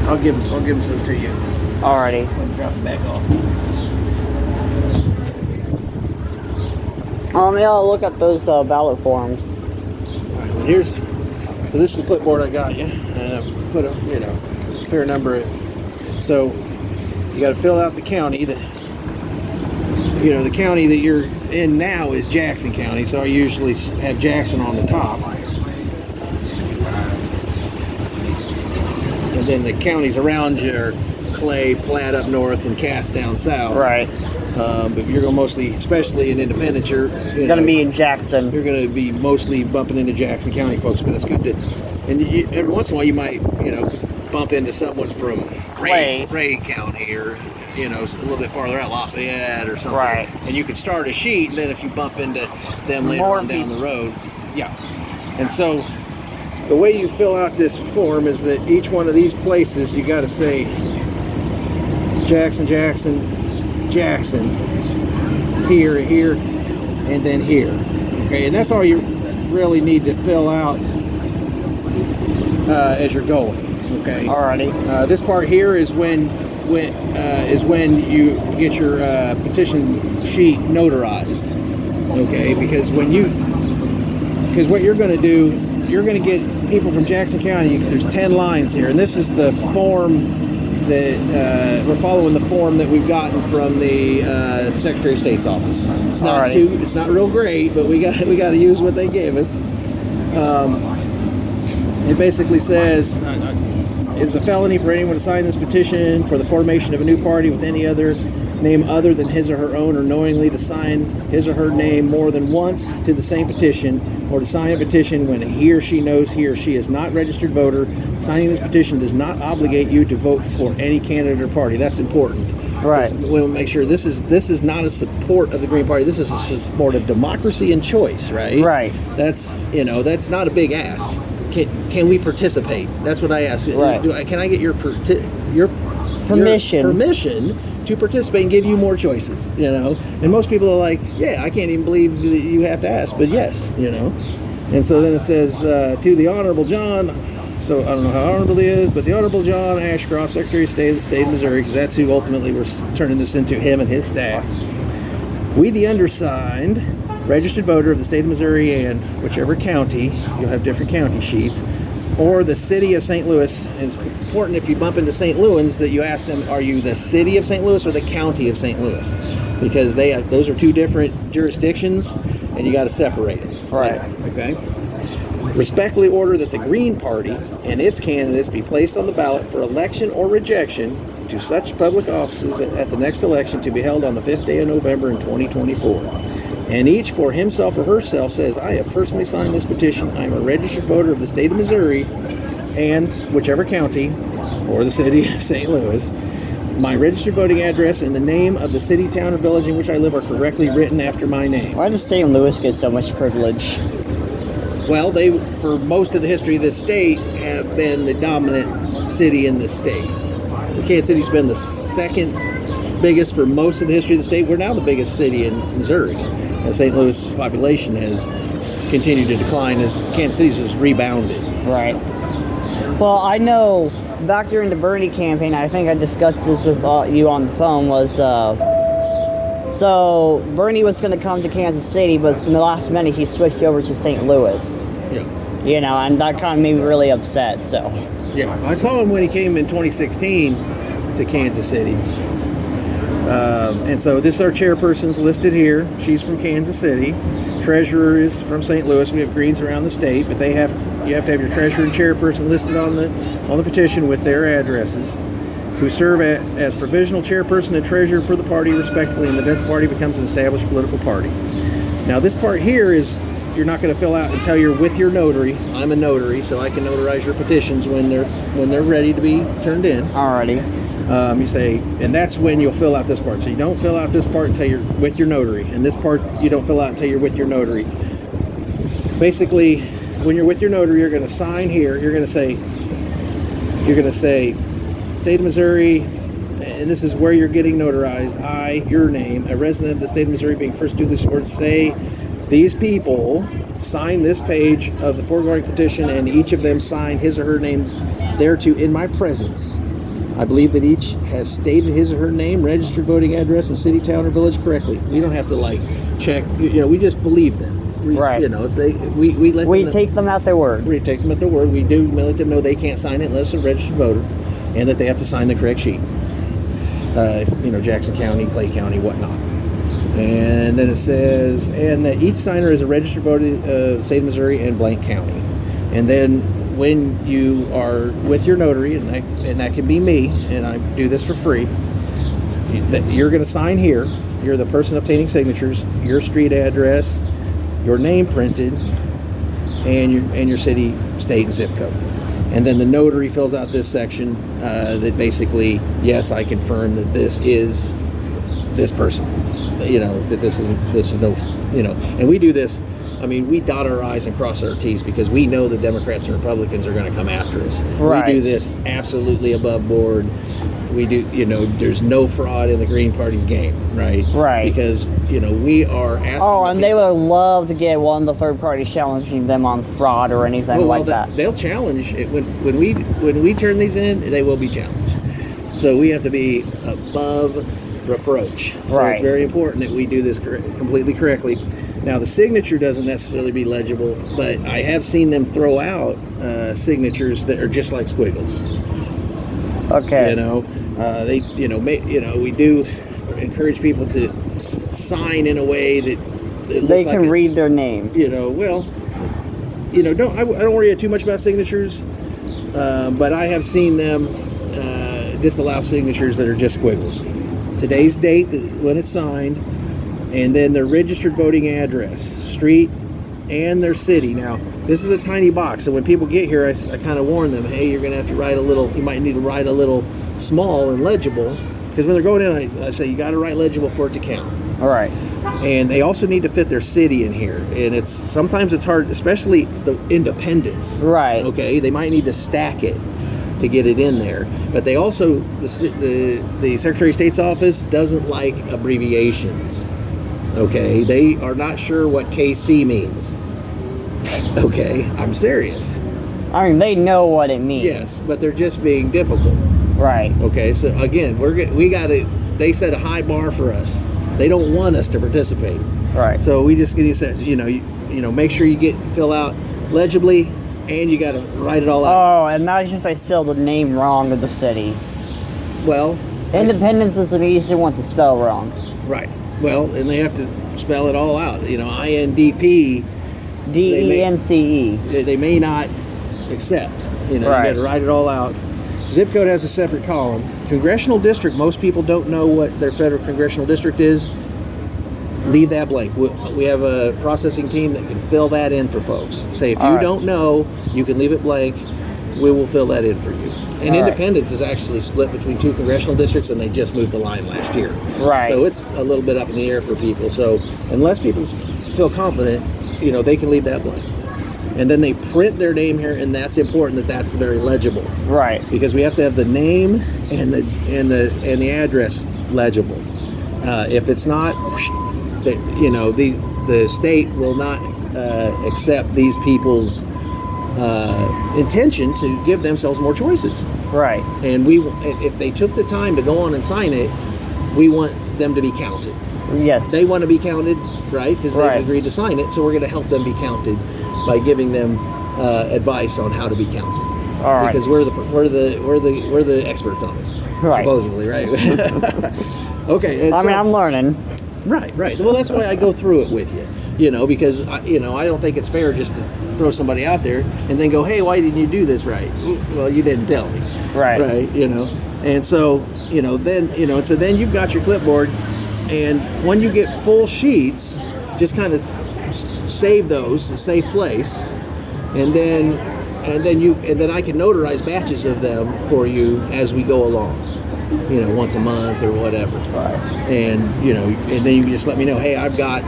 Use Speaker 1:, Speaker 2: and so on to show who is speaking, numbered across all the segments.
Speaker 1: I'll give them some to you.
Speaker 2: Alrighty.
Speaker 1: Drop the bag off.
Speaker 2: Yeah, I'll look at those ballot forms.
Speaker 1: All right, well, so this is the clipboard I got you, and I put a fair number of. So you got to fill out the county that the county that you're in now is Jackson County. So I usually have Jackson on the top, and then the counties around you are Clay, Platte up north, and Cass down south.
Speaker 2: Right.
Speaker 1: But you're going to mostly, especially in Independence, you're
Speaker 2: going to be in Jackson.
Speaker 1: You're going to be mostly bumping into Jackson County folks, but it's good to. And every once in a while, you might, bump into someone from Ray County, or a little bit farther out, Lafayette or something.
Speaker 2: Right.
Speaker 1: And you can start a sheet, and then if you bump into them later on down the road, yeah. And so the way you fill out this form is that each one of these places you got to say Jackson, here, and then here. Okay, and that's all you really need to fill out as you're going. Okay.
Speaker 2: Alrighty.
Speaker 1: This part here is when you get your petition sheet notarized. Okay, because what you're going to do, you're going to get people from Jackson County. There's 10 lines here, and this is the form that we're following, the form that we've gotten from the Secretary of State's office. It's not it's not real great, but we got to use what they gave us. It basically says it's a felony for anyone to sign this petition for the formation of a new party with any other name other than his or her own, or knowingly to sign his or her name more than once to the same petition, or to sign a petition when he or she knows he or she is not registered voter. Signing this petition does not obligate you to vote for any candidate or party. That's important.
Speaker 2: Right.
Speaker 1: We want to make sure this is not a support of the Green Party. This is a support of democracy and choice, right?
Speaker 2: Right.
Speaker 1: That's not a big ask. Can we participate? That's what I ask.
Speaker 2: Right.
Speaker 1: Can I get your permission to participate and give you more choices? And most people are like, yeah, I can't even believe that you have to ask, but yes, And so then it says to the Honorable John. So I don't know how honorable he is, but the Honorable John Ashcroft, Secretary of State of the State of Missouri, because that's who ultimately we're turning this into, him and his staff. We, the undersigned, registered voter of the state of Missouri and whichever county, you'll have different county sheets, or the city of St. Louis. And it's important if you bump into St. Louis that you ask them, are you the city of St. Louis or the county of St. Louis? Because those are two different jurisdictions, and you got to separate it.
Speaker 2: Right.
Speaker 1: Okay. Respectfully order that the Green Party and its candidates be placed on the ballot for election or rejection to such public offices at the next election to be held on the 5th day of November in 2024. And each for himself or herself says, I have personally signed this petition. I am a registered voter of the state of Missouri and whichever county or the city of St. Louis. My registered voting address and the name of the city, town, or village in which I live are correctly written after my name.
Speaker 2: Why does St. Louis get so much privilege?
Speaker 1: Well, they, for most of the history of this state, have been the dominant city in the state. Kansas City's been the second biggest for most of the history of the state. We're now the biggest city in Missouri. St. Louis population has continued to decline as Kansas City's has rebounded.
Speaker 2: Right. Well, I know back during the Bernie campaign, I think I discussed this with you on the phone, was so Bernie was going to come to Kansas City, but in the last minute he switched over to St. Louis.
Speaker 1: Yeah.
Speaker 2: And that kind of made me really upset, so.
Speaker 1: Yeah, I saw him when he came in 2016 to Kansas City. And so this is our chairperson's listed here. She's from Kansas City. Treasurer is from St. Louis. We have Greens around the state, but you have to have your treasurer and chairperson listed on the petition with their addresses, who serve as provisional chairperson and treasurer for the party respectively in the event the party becomes an established political party. Now this part here is you're not going to fill out until you're with your notary. I'm a notary, so I can notarize your petitions when they're ready to be turned in.
Speaker 2: Alrighty.
Speaker 1: You say, and that's when you'll fill out this part. So you don't fill out this part until you're with your notary, and this part you don't fill out until you're with your notary. Basically, when you're with your notary, you're going to sign here. You're going to say, State of Missouri, and this is where you're getting notarized. I, your name, a resident of the state of Missouri, being first duly sworn, say these people sign this page of the foregoing petition, and each of them sign his or her name thereto in my presence. I believe that each has stated his or her name, registered voting address, and city, town, or village correctly. We don't have to like check. We just believe them.
Speaker 2: Right.
Speaker 1: If we let
Speaker 2: we
Speaker 1: them
Speaker 2: take them at their word.
Speaker 1: We take them at their word. We do let them know they can't sign it unless they're a registered voter, and that they have to sign the correct sheet. Jackson County, Clay County, whatnot. And then it says, and that each signer is a registered voter of the state of Missouri and blank county. And then when you are with your notary, and that can be me, and I do this for free, you're going to sign here. You're the person obtaining signatures, your street address, your name printed, and your city, state, and zip code. And then the notary fills out this section that basically, yes, I confirm that this is this person. That this is no, and we do this. I mean, we dot our I's and cross our T's because we know the Democrats and Republicans are going to come after us.
Speaker 2: Right.
Speaker 1: We do this absolutely above board. We do, there's no fraud in the Green Party's game, right?
Speaker 2: Right.
Speaker 1: Because, we are asking.
Speaker 2: Oh, and they would love to get one of the third parties challenging them on fraud or anything like that.
Speaker 1: They'll challenge it. When we turn these in, they will be challenged. So we have to be above reproach. So
Speaker 2: right.
Speaker 1: It's very important that we do this completely correctly. Now, the signature doesn't necessarily be legible, but I have seen them throw out signatures that are just like squiggles.
Speaker 2: Okay.
Speaker 1: We do encourage people to sign in a way that
Speaker 2: they can read their name.
Speaker 1: I don't worry too much about signatures, but I have seen them disallow signatures that are just squiggles. Today's date when it's signed, and then their registered voting address, street, and their city. Now, this is a tiny box, so when people get here, I kind of warn them, hey, you're going to have to write you might need to write a little small and legible, because when they're going in, I say you got to write legible for it to count.
Speaker 2: All right.
Speaker 1: And they also need to fit their city in here, and sometimes it's hard, especially the independents.
Speaker 2: Right.
Speaker 1: Okay, they might need to stack it to get it in there, but they also the Secretary of State's office doesn't like abbreviations. Okay, they are not sure what KC means. Okay, I'm serious.
Speaker 2: I mean, they know what it means.
Speaker 1: Yes, but they're just being difficult.
Speaker 2: Right.
Speaker 1: Okay, so again, they set a high bar for us. They don't want us to participate.
Speaker 2: Right.
Speaker 1: So we just need to say, make sure you fill out legibly, and you got to write it all out.
Speaker 2: Oh, imagine if I spelled the name wrong of the city.
Speaker 1: Well,
Speaker 2: Independence is an easy one to spell wrong.
Speaker 1: Right. Well, and they have to spell it all out. INDP.
Speaker 2: DENCE.
Speaker 1: They may not accept.
Speaker 2: Right.
Speaker 1: You got to write it all out. Zip code has a separate column. Congressional district, most people don't know what their federal congressional district is. Leave that blank. We have a processing team that can fill that in for folks. Say if you don't know, you can leave it blank. We will fill that in for you. And Independence is actually split between 2 congressional districts, and they just moved the line last year.
Speaker 2: Right.
Speaker 1: So it's a little bit up in the air for people. So unless people feel confident, they can leave that blank. And then they print their name here, and that's important. That's very legible. Right. Because we have to have the name and the address legible. If it's not, the state will not accept these people's intention to give themselves more choices. Right. And if they took the time to go on and sign it, we want them to be counted. Yes. They want to be counted, right? Because they've agreed to sign it. So we're going to help them be counted by giving them advice on how to be counted. All right. Because we're the experts on it. Right. Supposedly, right? Okay. I'm learning. Right. Well, that's why I go through it with you. Because I don't think it's fair just to throw somebody out there and then go, hey, why didn't you do this right? Well, you didn't tell me. Right. And so, so then you've got your clipboard, and when you get full sheets, just kind of save those, a safe place, and then I can notarize batches of them for you as we go along. Once a month or whatever. Right. And and then you just let me know, hey, I've got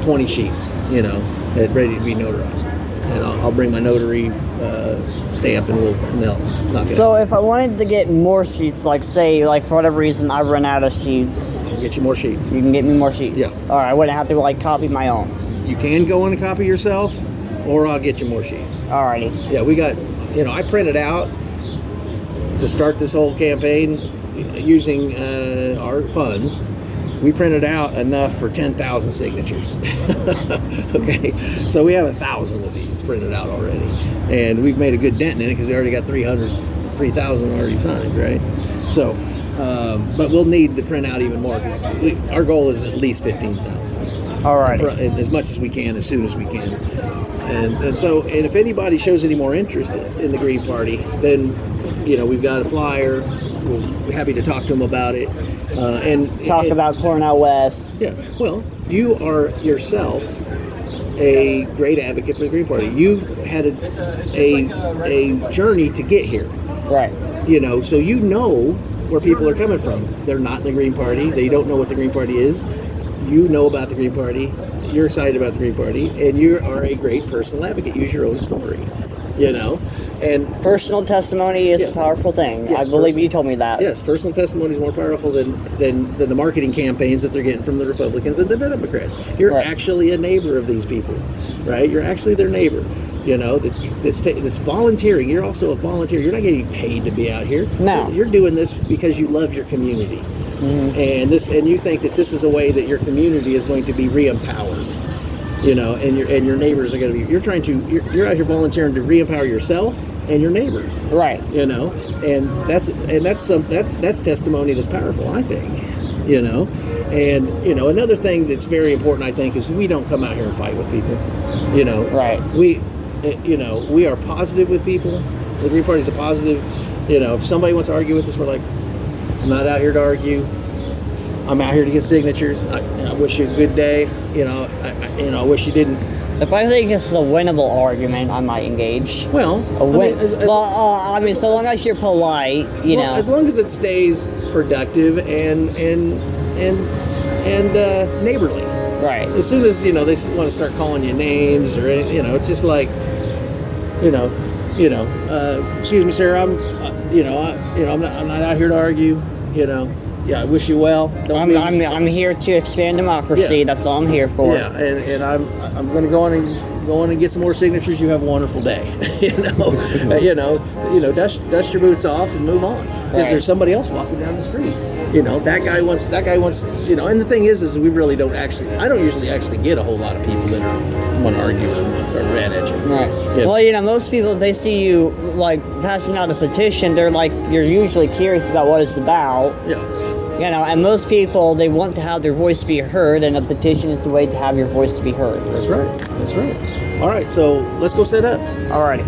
Speaker 1: 20 sheets, ready to be notarized, and I'll bring my notary stamp, and they'll knock it out. So if I wanted to get more sheets, for whatever reason I run out of sheets, I'll get you more sheets. You can get me more sheets. Yeah. All right. I wouldn't have to copy my own. You can go in and copy yourself, or I'll get you more sheets. Alrighty. Yeah, we got. I print it out, to start this whole campaign using our funds. We printed out enough for 10,000 signatures. Okay, so we have 1,000 of these printed out already, and we've made a good dent in it because we already got 3,000 already signed, right? So, but we'll need to print out even more because our goal is at least 15,000.
Speaker 2: All right.
Speaker 1: As much as we can, as soon as we can. And so, and if anybody shows any more interest in the Green Party, then, you know, we've got a flyer. We'll be happy to talk to them about it.
Speaker 2: Talk about Cornell West.
Speaker 1: Yeah, well, you are yourself a great advocate for the Green Party. You've had a journey to get here.
Speaker 2: Right.
Speaker 1: You know, so you know where people are coming from. They're not in the Green Party. They don't know what the Green Party is. You know about the Green Party. You're excited about the Green Party, and you are a great personal advocate. Use your own story. You know, and
Speaker 2: personal testimony is a powerful thing.
Speaker 1: Yes,
Speaker 2: I believe you told me that.
Speaker 1: Yes, personal testimony is more powerful than the marketing campaigns that they're getting from the Republicans and the Democrats. You're actually a neighbor of these people, right? You're actually their neighbor. You know, that's volunteering. You're also a volunteer. You're not getting paid to be out here.
Speaker 2: No,
Speaker 1: you're doing this because you love your community, and you think that this is a way that your community is going to be re-empowered. You know, and your neighbors are going to be. You're out here volunteering to re-empower yourself and your neighbors.
Speaker 2: Right.
Speaker 1: You know, and that's testimony that's powerful, I think. You know, and you know, another thing that's very important, I think, is we don't come out here and fight with people. You know,
Speaker 2: right.
Speaker 1: We are positive with people. The Green Party is a positive. You know, if somebody wants to argue with us, we're like, I'm not out here to argue. I'm out here to get signatures. I wish you a good day. You know, I wish you didn't.
Speaker 2: If I think it's a winnable argument, I might engage.
Speaker 1: Well,
Speaker 2: I mean, so long as you're polite, you know.
Speaker 1: As long as it stays productive and neighborly.
Speaker 2: Right.
Speaker 1: As soon as they want to start calling you names or anything, it's just like, excuse me, sir, I'm not out here to argue. Yeah, I wish you well.
Speaker 2: I'm here to expand democracy. Yeah. That's all I'm here for.
Speaker 1: Yeah, and I'm going to go on and get some more signatures. You have a wonderful day. Dust your boots off and move on because there's somebody else walking down the street. That guy wants. And the thing is we really don't actually. I don't usually actually get a whole lot of people that want to argue or rant at you.
Speaker 2: Right. Yeah. Well, most people, they see you like passing out a petition. They're like, you're usually curious about what it's about.
Speaker 1: Yeah.
Speaker 2: And most people, they want to have their voice be heard, and a petition is a way to have your voice be heard.
Speaker 1: That's right. All right, so let's go set up.
Speaker 2: All righty.